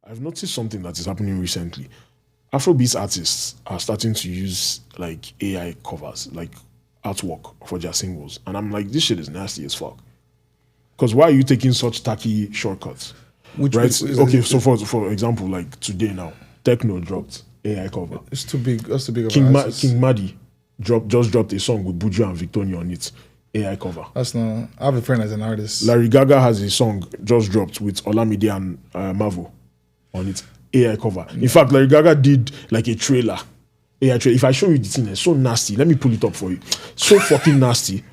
I've noticed something that is happening recently. Afrobeats artists are starting to use like AI covers, like artwork for their singles. And I'm like, this shit is nasty as fuck. Because why are you taking such tacky shortcuts? Right? Okay, so for example, like today now, Tekno dropped AI cover. It's too big. That's too big of Qing Madi just dropped a song with Buju and Victoria on it. AI cover. That's not. I have a friend as an artist. Larry Gaaga has a song just dropped with Olamide and Mavo on it. AI cover. In fact, Larry Gaaga did like a trailer. AI trailer. If I show you the thing, it's so nasty. Let me pull it up for you. So fucking nasty.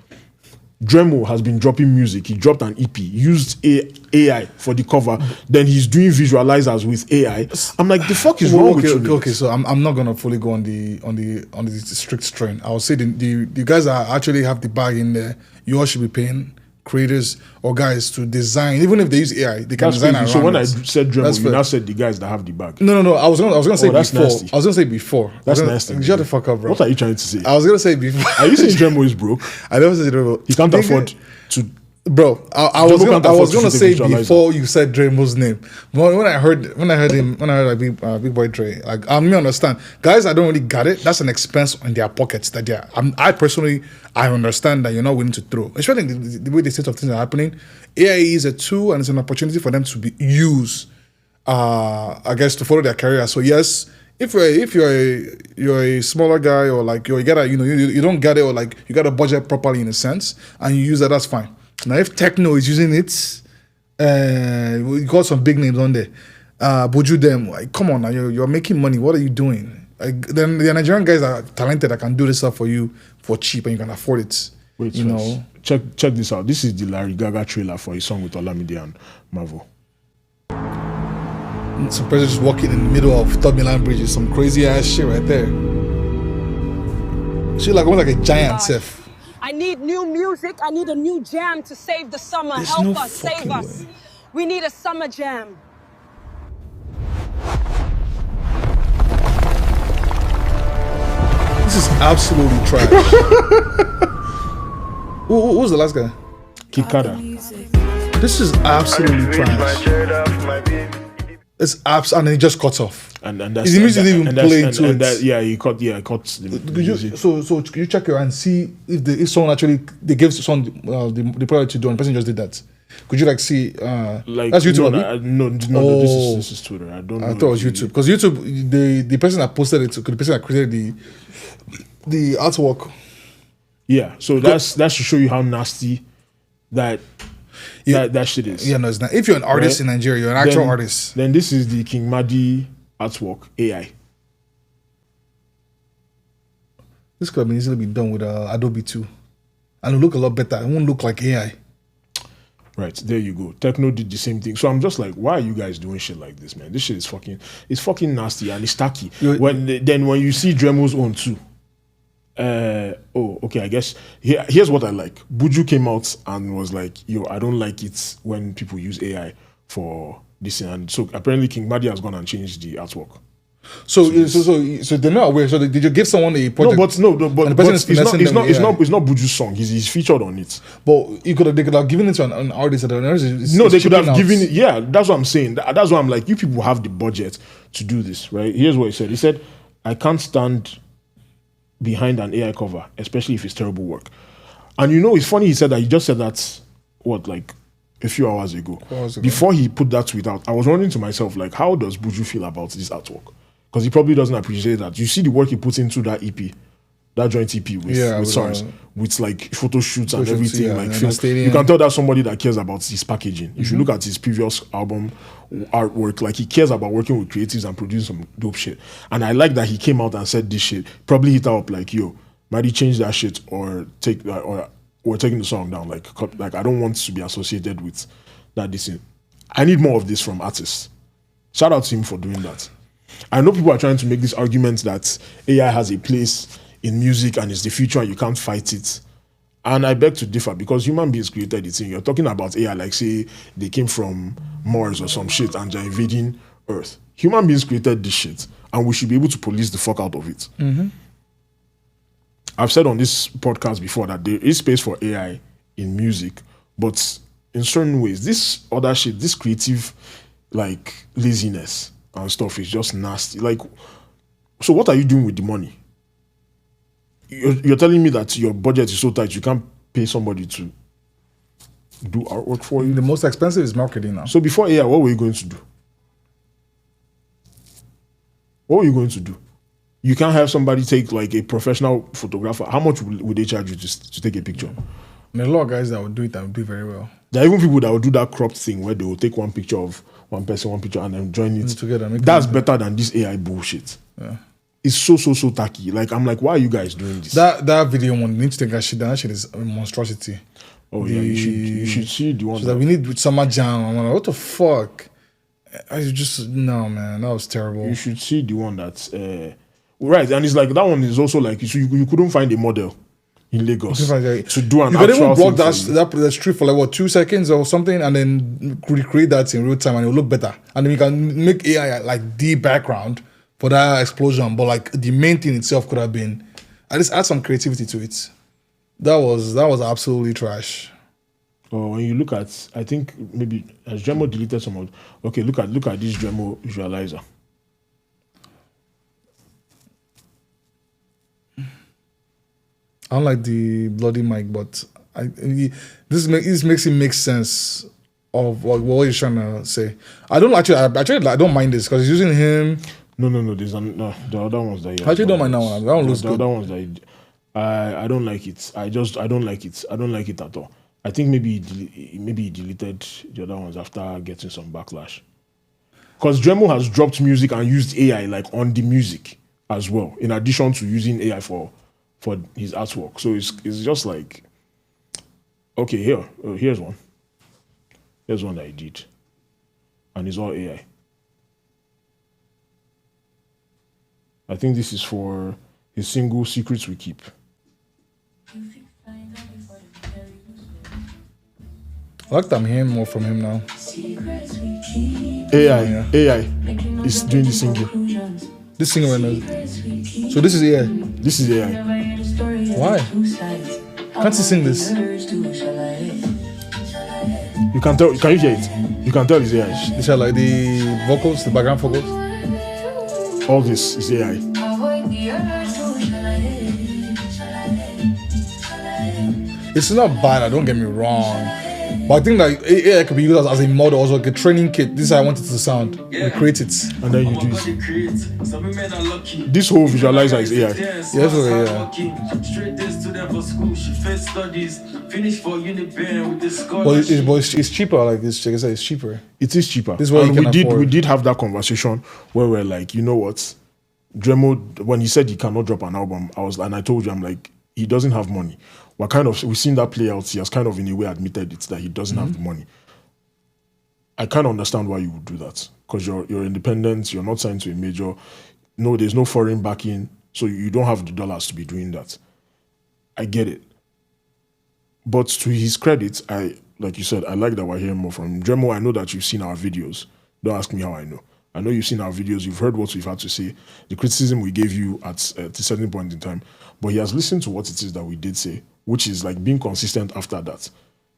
Dremo has been dropping music. He dropped an EP, used AI for the cover. Then he's doing visualizers with AI. I'm like, the fuck is wrong with you? Okay, so I'm not gonna fully go on the strict strain. I would say the guys that actually have the bag in there, you all should be paying creators or guys to design. Even if they use AI, they can design around. So when I said Dremo, you now said the guys that have the bag. No. I was gonna say that's before. Nasty. I was gonna say before. That's nasty. Shut the fuck up, bro. What are you trying to say? I was gonna say before. Are you saying Dremo is broke? I never said Dremo. He can't afford to. Bro, I was gonna say before you said Dremo's name. But when I heard like Big Boy Dre, like I understand. Guys, I don't really got it. That's an expense in their pockets that I personally understand that you're not willing to throw. Especially the way the state of things are happening. AI is a tool and it's an opportunity for them to be used, I guess, to follow their career. So yes, if you're a smaller guy or like you gotta you don't get it or like you gotta budget properly in a sense and you use that, that's fine. Now, if Tekno is using it, we got some big names on there. Buju them, like, come on now, you're making money. What are you doing? Like, then the Nigerian guys are talented that can do this stuff for you for cheap and you can afford it. Wait, you know. Check this out. This is the Larry Gaaga trailer for his song with Olamide and Mavo. Some person just walking in the middle of Third Milan Bridge is some crazy ass shit right there. She like almost like a giant self. I need new music. I need a new jam to save the summer. There's Help no us, save us. way. We need a summer jam. This is absolutely trash. Who was the last guy? Kikada. This is absolutely trash. It's and then he just cuts off. And that's the music didn't even play into it. He cut the music. So could you check your and see if someone actually they gave someone the product to do and the person just did that? Could you like see like that's YouTube? No, this is Twitter. I don't know. I thought it was YouTube because YouTube the person that posted it, the person that created the artwork. Yeah, so that should show you how nasty that shit is. Yeah, no, it's not. If you're an artist in Nigeria, you're an actual artist. Then this is the Qing Madi artwork AI. This could have been easily been done with Adobe 2, and it'll look a lot better. It won't look like AI. Right, there you go. Tekno did the same thing. So I'm just like, why are you guys doing shit like this, man? This shit is fucking nasty and it's tacky. When you see Dremo's own too. Okay, I guess here's what I like. Buju came out and was like, yo, I don't like it when people use AI for this, and so apparently Qing Madi has gone and changed the artwork. So they're not aware. So did you give someone a project? No, but it's not Buju's song. He's featured on it. But they could have given it to an artist. They could have given it. Yeah, that's what I'm saying. That's why I'm like, you people have the budget to do this, right? Here's what he said. He said, I can't stand behind an AI cover, especially if it's terrible work. And it's funny, he said that, he just said that, like a few hours ago. Before he put that tweet out, I was wondering to myself, like, how does Buju feel about this artwork? Because he probably doesn't appreciate that. You see the work he puts into that EP, that joint EP with SARS, with like photo shoots and everything, like films. You can tell that's somebody that cares about his packaging. If you look at his previous album artwork, like he cares about working with creatives and producing some dope shit. And I like that he came out and said this shit. Probably hit her up like, yo, Madi, change that shit or take that, or we're taking the song down. Like I don't want to be associated with that. This thing. I need more of this from artists. Shout out to him for doing that. I know people are trying to make this argument that AI has a place in music and it's the future and you can't fight it. And I beg to differ because human beings created the thing. You're talking about AI like, say, they came from Mars or some shit and they're invading Earth. Human beings created this shit and we should be able to police the fuck out of it. Mm-hmm. I've said on this podcast before that there is space for AI in music, but in certain ways, this other shit, this creative like laziness and stuff is just nasty. Like, so what are you doing with the money? You're telling me that your budget is so tight you can't pay somebody to do artwork for you? The most expensive is marketing now. So before AI, what were you going to do? What were you going to do? You can't have somebody take like a professional photographer. How much would they charge you to take a picture? And a lot of guys that would do it, that would do very well. There are even people that will do that cropped thing where they will take one picture of one person, one picture, and then join it together. That's better than this AI bullshit. Yeah. It's so tacky. Like, I'm like, why are you guys doing this? That video one, you need to take that shit down. That shit is a monstrosity. Oh yeah, you should see the one that we need Summer Jam. I'm like, what the fuck? I just no, man, that was terrible. You should see the one that's right, and it's like that one is also like you couldn't find a model in Lagos to do an. You could even block that street for like what 2 seconds or something, and then recreate that in real time, and it will look better. And then you can make AI like the background for that explosion, but like the main thing itself could have been at least add some creativity to it. That was absolutely trash. Oh, when you look at, I think maybe has Dremo deleted some of. Okay, look at this Dremo visualizer. I don't like the bloody mic, but this makes it make sense of what he's trying to say. I don't mind this because he's using him. No. The other ones that I actually don't mind that one. That one looks good. The other ones that I don't like it. I don't like it. I don't like it at all. I think maybe he deleted the other ones after getting some backlash. Because Dremo has dropped music and used AI like on the music as well, in addition to using AI for his artwork. So it's just like, okay, here's one. Here's one that he did. And it's all AI. I think this is for his single Secrets We Keep. I like that I'm hearing more from him now. AI is doing the single. This single right now. So this is AI. This is AI. Why? Can't you sing this? You can tell. Can you hear it? You can tell it's AI. These are like the vocals, the background vocals. All this is AI. It's not bad. Don't get me wrong. But I think that AI could be used as a model, also like a training kit. This is how I want it to sound. We create it. And then you do it. This whole visualizer is AI. Yes, yeah. But it's cheaper, like this. Like I said, it's cheaper. It is cheaper. This is what we did have that conversation where we're like, you know what? Dremo, when he said he cannot drop an album, I told you, I'm like, he doesn't have money. We've seen that play out. He has kind of in a way admitted it that he doesn't have the money. I can't understand why you would do that, because you're independent, you're not signed to a major. No, there's no foreign backing, so you don't have the dollars to be doing that. I get it. But to his credit, like you said, I like that we're hearing more from him. Dremo, I know that you've seen our videos. Don't ask me how I know. I know you've seen our videos, you've heard what we've had to say, the criticism we gave you at a certain point in time, but he has listened to what it is that we did say, which is like being consistent after that.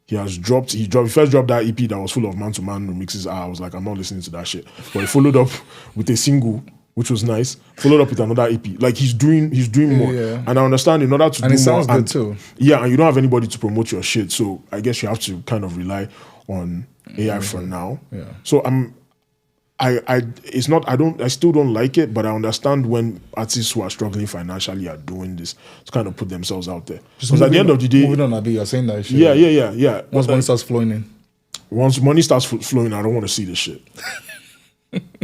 He first dropped that EP that was full of man-to-man remixes. I was like, I'm not listening to that shit. But he followed up with a single, which was nice, followed up with another EP. Like he's doing more. Yeah. And I understand in order to do more. And it sounds good too. Yeah, and you don't have anybody to promote your shit. So I guess you have to kind of rely on AI for now. Yeah. So I still don't like it, but I understand when artists who are struggling financially are doing this to kind of put themselves out there. Because at the end of the day, moving on, Abi, you're saying that shit. Yeah. Once money starts flowing in. Once money starts flowing, I don't want to see this shit.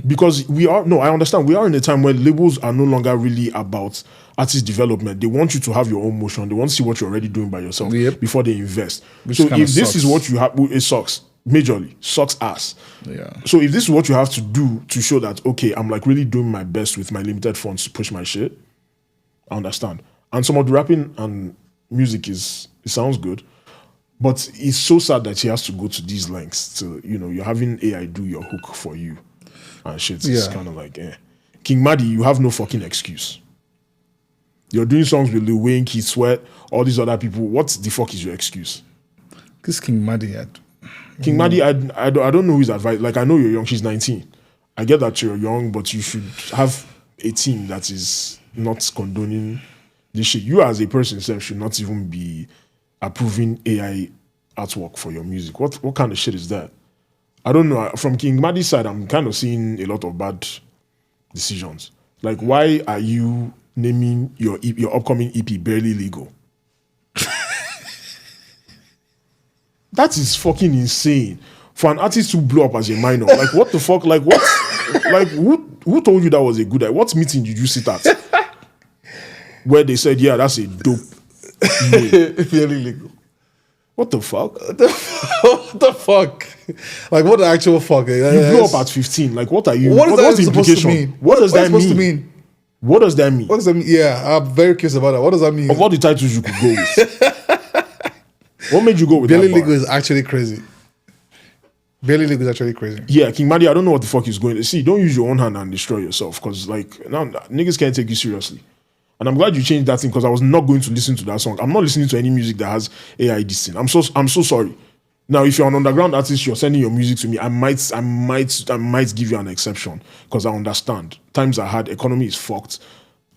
Because I understand, we are in a time where labels are no longer really about artist development. They want you to have your own motion. They want to see what you're already doing by yourself before they invest. Which so if this is what you have, it sucks. Majorly sucks ass. Yeah. So if this is what you have to do to show that, okay, I'm like really doing my best with my limited funds to push my shit, I understand. And some of the rapping and music it sounds good, but it's so sad that he has to go to these lengths to, you're having AI do your hook for you and shit. It's kind of like, Qing Madi, you have no fucking excuse. You're doing songs with Lil Wayne, Keith Sweat, all these other people. What the fuck is your excuse? This Qing Madi, Qing Madi, I don't know his advice. Like, I know you're young. She's 19. I get that you're young, but you should have a team that is not condoning this shit. You as a person yourself should not even be approving AI artwork for your music. What kind of shit is that? I don't know. From Qing Madi's side, I'm kind of seeing a lot of bad decisions. Like, why are you naming your upcoming EP Barely Legal? That is fucking insane. For an artist to blow up as a minor. Like, what the fuck? Like, what? Like, who told you that was a good idea? What meeting did you sit at? Where they said, yeah, that's a dope name. Barely Legal. What the fuck? What the fuck? Like, what the actual fuck? You blew up at 15. Like, what are you? What is that supposed to mean? What does that mean? What does that mean? What does that mean? Yeah, I'm very curious about that. What does that mean? Of all the titles you could go with. What made you go with Barely that Legal is actually crazy. Barely Legal is actually crazy. Yeah, Qing Madi, I don't know what the fuck is going to see. Don't use your own hand and destroy yourself. Because, like, now niggas can't take you seriously. And I'm glad you changed that thing because I was not going to listen to that song. I'm not listening to any music that has AI this thing. I'm so sorry. Now, if you're an underground artist, you're sending your music to me, I might give you an exception because I understand. Times are hard, economy is fucked,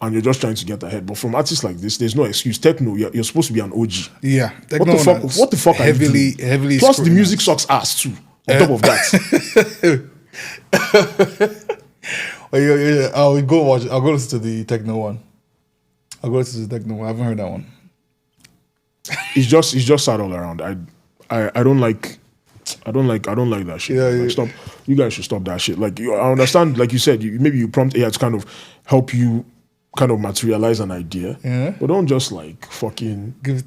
and you're just trying to get ahead. But from artists like this, there's no excuse. Techno, you're supposed to be an OG. Yeah. Techno, what the fuck are you doing? Heavily Plus, the music sucks ass too, on top of that. I'll go listen to the Techno one. I haven't heard that one. It's just sad all around. I don't like that shit. Yeah, like, stop. You guys should stop that shit. Like, I understand, like you said, maybe you prompt AI to kind of help you kind of materialize an idea. Yeah. But don't just like fucking give.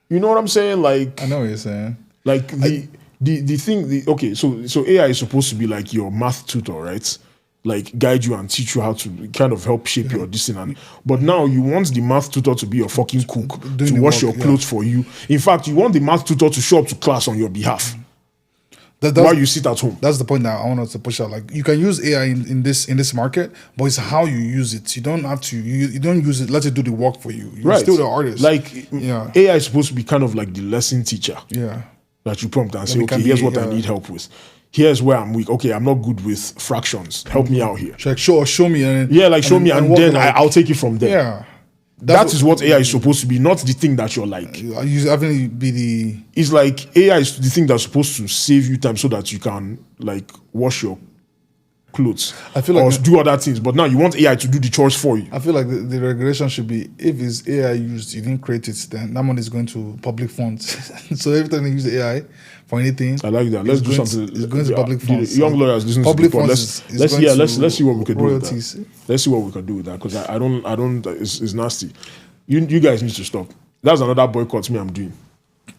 You know what I'm saying? Like, I know what you're saying. Like the thing. Okay, so AI is supposed to be like your math tutor, right? Like guide you and teach you how to kind of help shape your destiny. But now you want the math tutor to be your fucking cook, to wash your clothes for you. In fact, you want the math tutor to show up to class on your behalf while you sit at home. That's the point that I want us to push out. Like, you can use AI in this market, but it's how you use it. You don't have to. You don't use it. Let it do the work for you. You're still the artist. Like, AI is supposed to be kind of like the lesson teacher. Yeah. That you prompt and say, okay, here's what I need help with. Here's where I'm weak. Okay, I'm not good with fractions. Help me out here. Like, show me. Show me, and then I'll take it from there. Yeah. That is what AI is supposed to be, not the thing that you're like. You having be the. It's like AI is the thing that's supposed to save you time so that you can like wash your clothes. I feel like or do other things. But now you want AI to do the chores for you. I feel like the regulation should be, if it's AI used, you didn't create it, then that money is going to public funds. So every time they use AI for anything, I like that. Let's do something. It's going to public funds. Young lawyers listen to public funds. Let's see what we can do with that. Let's see what we can do with that because I don't. It's nasty. You guys need to stop. That's another boycott me I'm doing.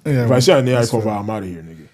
Yeah, if I see an AI cover, I'm out of here, nigga.